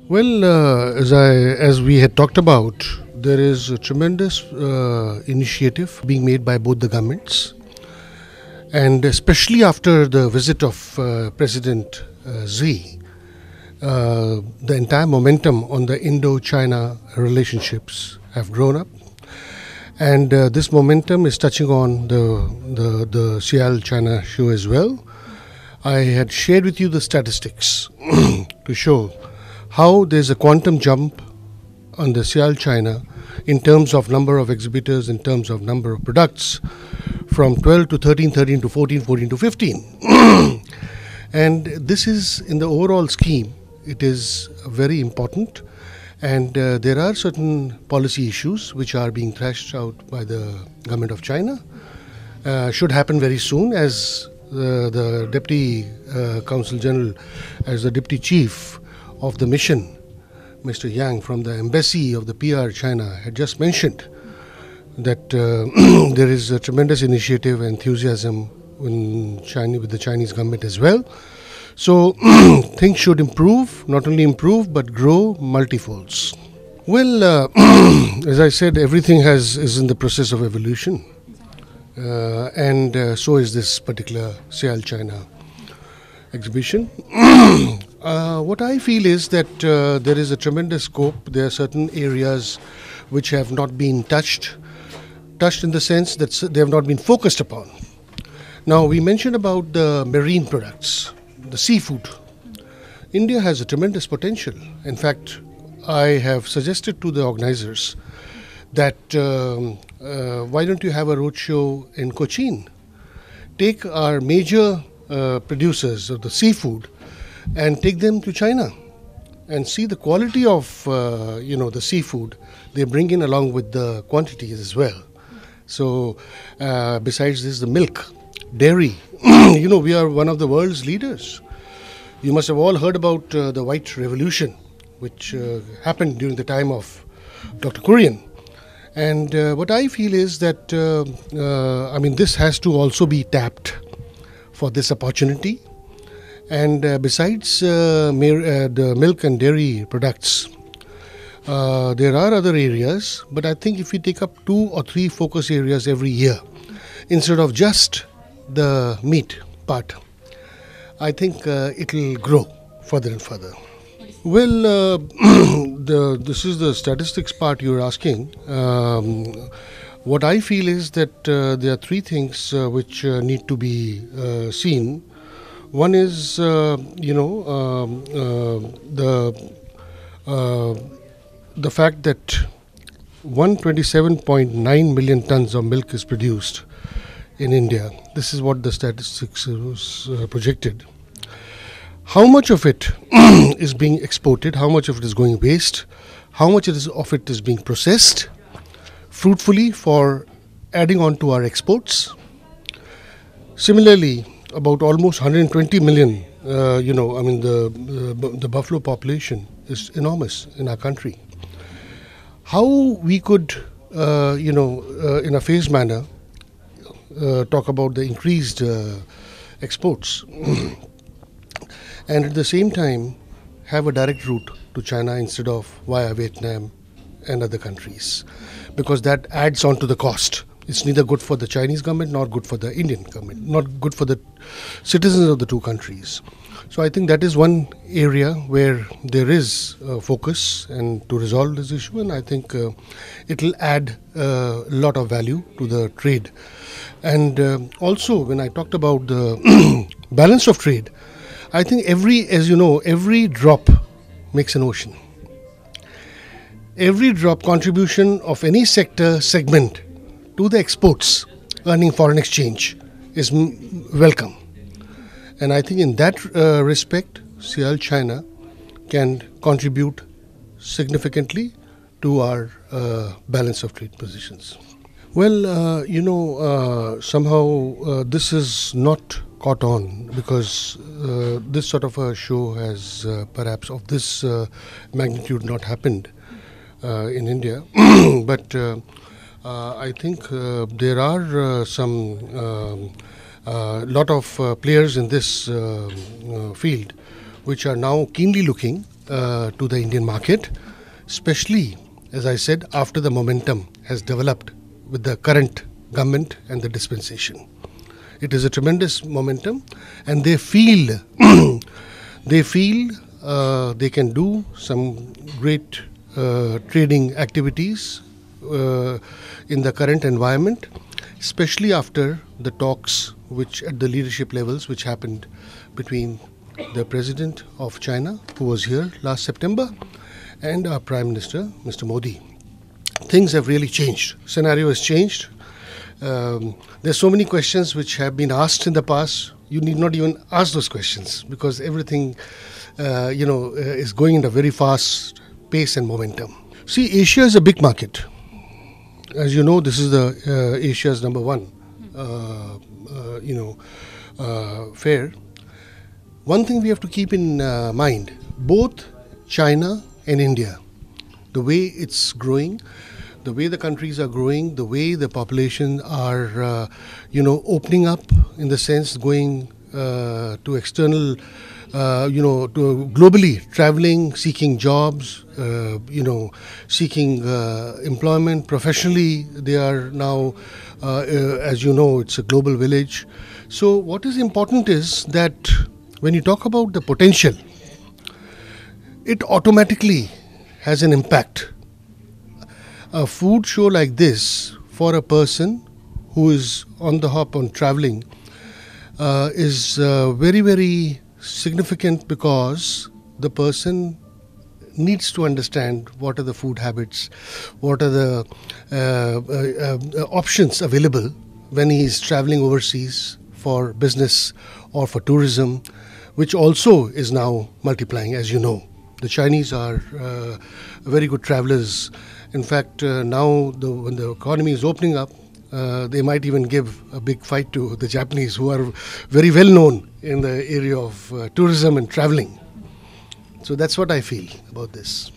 Well, as we had talked about, there is a tremendous initiative being made by both the governments, and especially after the visit of President Xi, the entire momentum on the Indo-China relationships have grown up, and this momentum is touching on the China show as well. I had shared with you the statistics to show how there's a quantum jump on the China in terms of number of exhibitors, in terms of number of products, from 12 to 13, 13 to 14, 14 to 15. And this is, in the overall scheme, it is very important. And there are certain policy issues which are being thrashed out by the government of China. Should happen very soon, as the Deputy Consul General, as the Deputy Chief of the mission, Mr. Yang from the Embassy of the PR China, had just mentioned that there is a tremendous initiative and enthusiasm with the Chinese government as well. So things should improve, not only improve, but grow multifolds. Well, as I said, everything is in the process of evolution. And so is this particular China exhibition. What I feel is that there is a tremendous scope. There are certain areas which have not been touched in the sense that they have not been focused upon. Now, we mentioned about the marine products, the seafood. India has a tremendous potential. In fact, I have suggested to the organizers that why don't you have a roadshow in Cochin? Take our major producers of the seafood and take them to China and see the quality of the seafood they bring in along with the quantities as well. So besides this, the milk, dairy, we are one of the world's leaders. You must have all heard about the White Revolution, which happened during the time of Dr. Kurian. And what I feel is that, this has to also be tapped for this opportunity. And besides the milk and dairy products, there are other areas, but I think if we take up 2 or 3 focus areas every year, instead of just the meat part, I think it will grow further and further. Well, this is the statistics part you're asking. What I feel is that there are 3 things which need to be seen. One is, the fact that 127.9 million tons of milk is produced in India. This is what the statistics was projected. How much of it is being exported? How much of it is going waste? How much of it is being processed fruitfully for adding on to our exports? Similarly, about almost 120 million, the buffalo population is enormous in our country. How we could, in a phased manner, talk about the increased exports and at the same time have a direct route to China instead of via Vietnam and other countries, because that adds on to the cost. It's neither good for the Chinese government nor good for the Indian government, not good for the citizens of the 2 countries. So I think that is one area where there is focus and to resolve this issue, and I think it will add a lot of value to the trade. And also, when I talked about the balance of trade, I think every drop makes an ocean. Every drop contribution of any segment to the exports earning foreign exchange is welcome. And I think in that respect, China can contribute significantly to our balance of trade positions. Well, somehow this is not caught on because this sort of a show has perhaps of this magnitude not happened in India. But I think there are some lot of players in this field which are now keenly looking to the Indian market, especially, as I said, after the momentum has developed with the current government and the dispensation. It is a tremendous momentum, and they feel they can do some great trading activities in the current environment, especially after the talks which at the leadership levels which happened between the President of China, who was here last September, and our Prime Minister, Mr. Modi. Things have really changed. Scenario has changed. There's so many questions which have been asked in the past. You need not even ask those questions because everything, is going at a very fast pace and momentum. See, Asia is a big market. As you know, this is the Asia's number one, fair. One thing we have to keep in mind, both China and India, the way it's growing, the way the countries are growing, the way the population are, opening up in the sense going to external, to globally traveling, seeking jobs, seeking employment professionally. They are now, as you know, it's a global village. So what is important is that when you talk about the potential, it automatically has an impact. A food show like this for a person who is on the hop on traveling is very, very significant because the person needs to understand what are the food habits, what are the options available when he is traveling overseas for business or for tourism, which also is now multiplying, as you know. The Chinese are very good travelers. In fact, now when the economy is opening up, they might even give a big fight to the Japanese, who are very well known in the area of tourism and traveling. So that's what I feel about this.